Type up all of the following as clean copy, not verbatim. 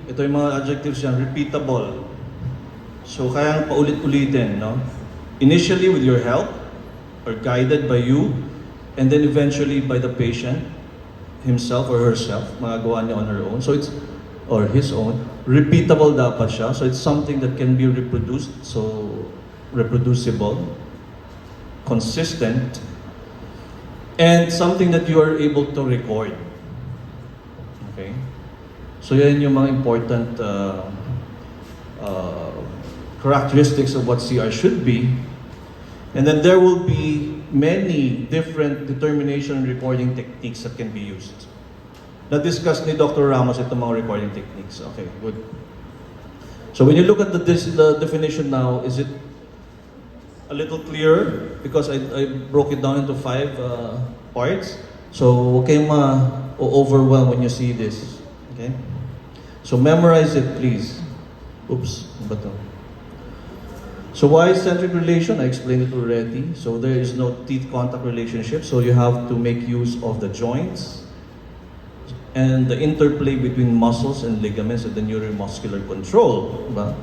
Ito yung mga adjectives yan, repeatable. So, kayang paulit-ulitin, no? Initially with your help, or guided by you, and then eventually by the patient, himself or herself, magagawa niya on her own. So it's, or his own, repeatable dapat siya. So it's something that can be reproduced, so reproducible, consistent, and something that you are able to record. Okay? So yan yung mga important characteristics of what CR should be. And then there will be many different determination and recording techniques that can be used. Na-discuss ni Dr. Ramos itong mga recording techniques. Okay, good. So when you look at the definition now, is it a little clearer? Because I broke it down into 5 parts. So huwag kayong ma-overwhelm when you see this. Okay? So memorize it, please. Oops, ano ba to? So why centric relation? I explained it already. So there is no teeth contact relationship. So you have to make use of the joints and the interplay between muscles and ligaments and the neuromuscular control. Diba?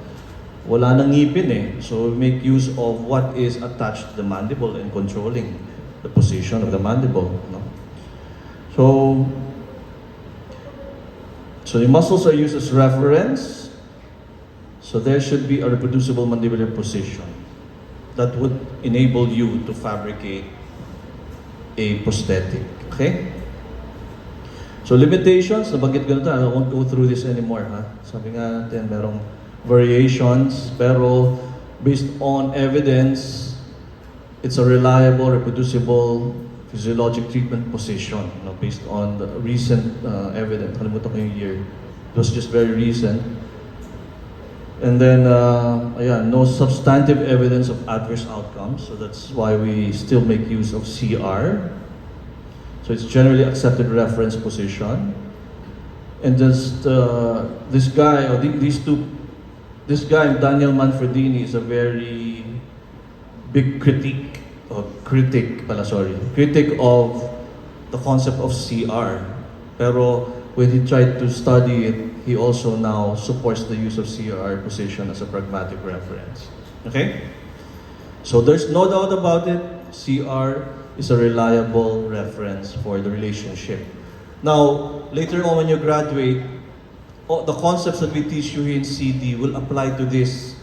Wala nang ngipin eh. So make use of what is attached to the mandible and controlling the position of the mandible. No? So the muscles are used as reference. So there should be a reproducible mandibular position that would enable you to fabricate a prosthetic. Okay? So limitations, nabanggit ko na ito. I won't go through this anymore. Sabi nga natin, merong variations, pero based on evidence, it's a reliable, reproducible physiologic treatment position, based on the recent evidence. Kalimutan ko yung year. It was just very recent. And then, no substantive evidence of adverse outcomes. So that's why we still make use of CR. So it's generally accepted reference position. And just this guy, or this guy, Daniel Manfredini, is a very big critic of the concept of CR. Pero when he tried to study it, he also now supports the use of CR position as a pragmatic reference. Okay? So there's no doubt about it, CR is a reliable reference for the relationship. Now, later on when you graduate, the concepts that we teach you in CD will apply to this.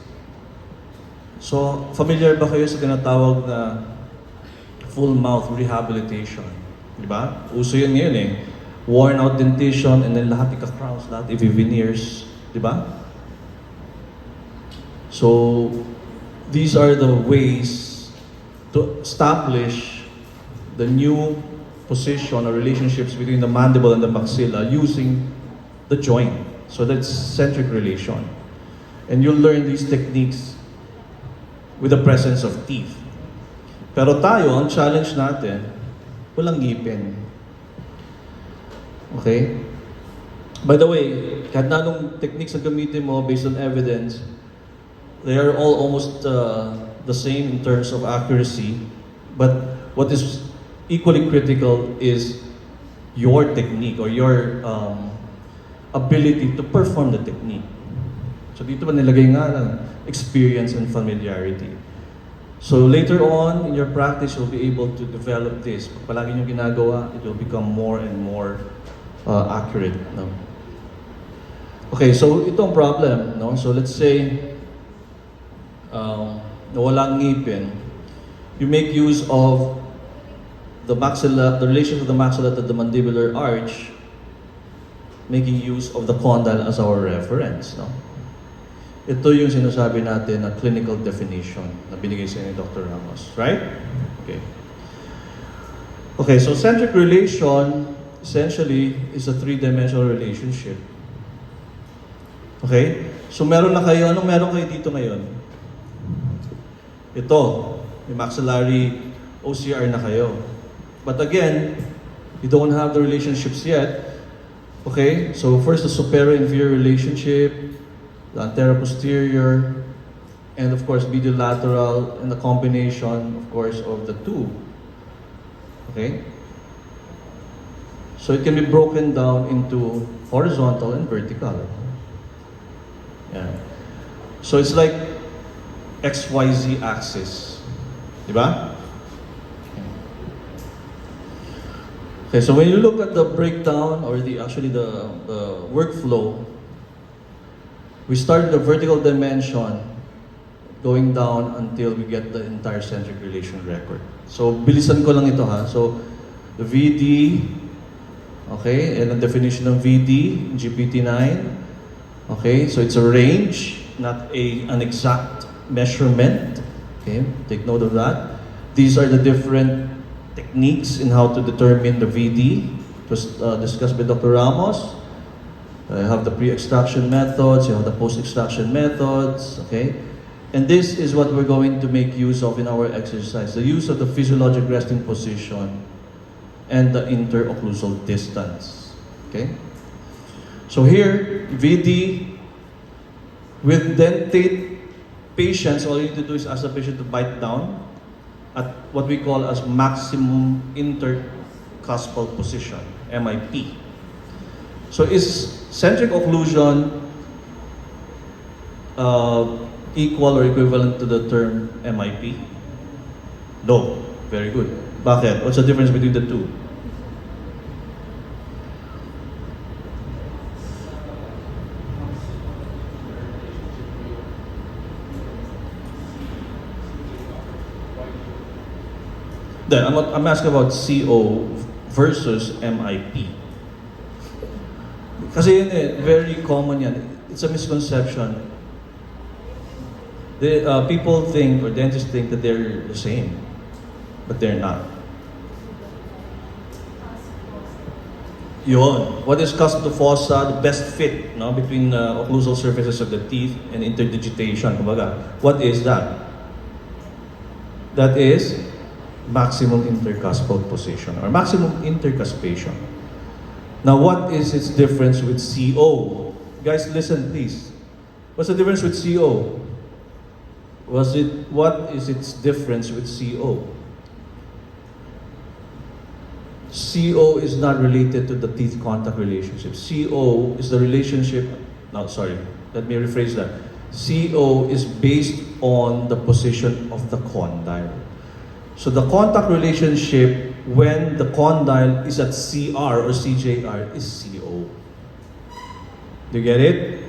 So, familiar ba kayo sa tinatawag na full mouth rehabilitation? Di ba? Uso yun ngayon eh. Worn out dentition, and then lahat ika-crowns, lahat i-veneers, di ba? So, these are the ways to establish the new position or relationships between the mandible and the maxilla using the joint. So that's centric relation. And you'll learn these techniques with the presence of teeth. Pero tayo, ang challenge natin, walang ngipin. Okay? By the way, kahit na anong techniques na gamitin mo based on evidence, they are all almost the same in terms of accuracy. But what is equally critical is your technique or your ability to perform the technique. So dito ba nilagay nga ng experience and familiarity. So later on in your practice, you'll be able to develop this. Pag palagi nyo ginagawa, it will become more and more accurate. No? Okay, so ito ang problem. No? So let's say, nawalang ngipin, you make use of the maxilla, the relation of the maxilla to the mandibular arch, making use of the condyle as our reference. No? Ito yung sinasabi natin na clinical definition na binigay sa ni Dr. Ramos. Right? Okay. Okay, so centric relation essentially is a 3-dimensional relationship. Okay? So meron na kayo, anong meron kayo dito ngayon? Ito, may maxillary OCR na kayo. But again, you don't have the relationships yet. Okay? So first, the superior-inferior relationship, the anterior-posterior, and of course, medial-lateral, and the combination, of course, of the two. Okay? So it can be broken down into horizontal and vertical. Yeah. So it's like XYZ axis. Diba? Okay, so when you look at the breakdown or the workflow, we start with the vertical dimension going down until we get the entire centric relation record. So bilisan ko lang ito ha. So the VD, okay, and the definition of VD, GPT-9. Okay, so it's a range, not an exact measurement. Okay, take note of that. These are the different techniques in how to determine the VD. It was discussed by Dr. Ramos. You have the pre-extraction methods, you have the post-extraction methods, okay? And this is what we're going to make use of in our exercise. The use of the physiologic resting position and the interocclusal distance, okay? So here, VD, with dentate patients, all you need to do is ask the patient to bite down at what we call as maximum intercuspal position, MIP. So is centric occlusion equal or equivalent to the term MIP? No. Very good. Bakit? What's the difference between the two? Then, I'm asking about CO versus MIP. Kasi yun very common yan. It's a misconception. People think, or dentists think that they're the same, but they're not. Yun. What is cusp to fossa, the best fit between occlusal surfaces of the teeth and interdigitation. Kumbaga, what is that? That is maximum intercuspal position or maximum intercuspation. Now, what is its difference with CO? Guys, listen please. What's the difference with CO? What is its difference with CO? CO is not related to the teeth contact relationship. CO is the relationship, let me rephrase that. CO is based on the position of the condyle. So the contact relationship when the condyle is at CR or CJR is CO. Do you get it?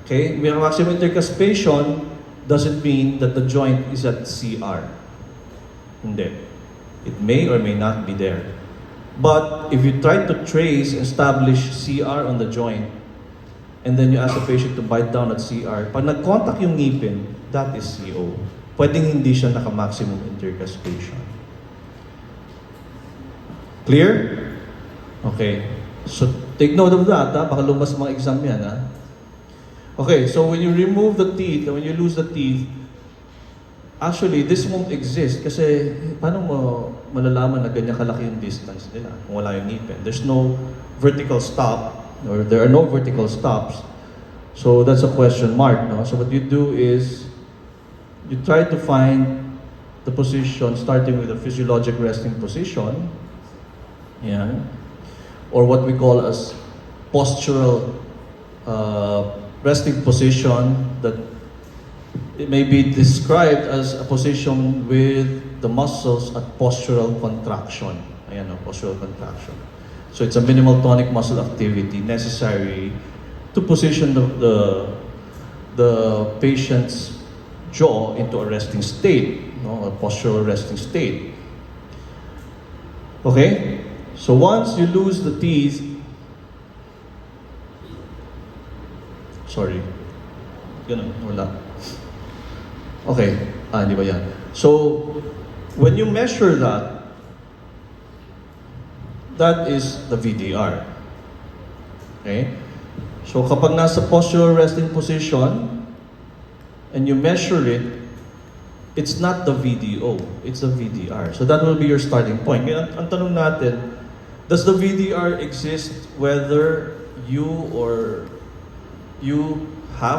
Okay, maximum intercuspation doesn't mean that the joint is at CR. Hindi. It may or may not be there. But if you try to trace and establish CR on the joint, and then you ask the patient to bite down at CR, pag nag-contact yung ngipin, that is CO. Pwedeng hindi siya naka-maximum intercuspation. Clear? Okay. So, take note of that, ha? Baka lumabas mga exam yan, ha? Okay, so when you remove the teeth, when you lose the teeth, actually, this won't exist kasi paano mo malalaman na ganyan kalaki yung distance nila kung wala yung ngipin? There's no vertical stop, or there are no vertical stops. So, that's a question mark, no? So, what you do is, you try to find the position starting with a physiologic resting position, yeah, or what we call as postural resting position that it may be described as a position with the muscles at postural contraction. Ayan, postural contraction. So it's a minimal tonic muscle activity necessary to position the patient's jaw into a resting state, a postural resting state. Okay? So once you lose the teeth, ganun, wala. Okay, di ba yan? So, when you measure that, that is the VDR. Okay? So, kapag nasa postural resting position, and you measure it, it's not the VDO, it's the VDR. So that will be your starting point. Kaya ang tanong natin, does the VDR exist whether you have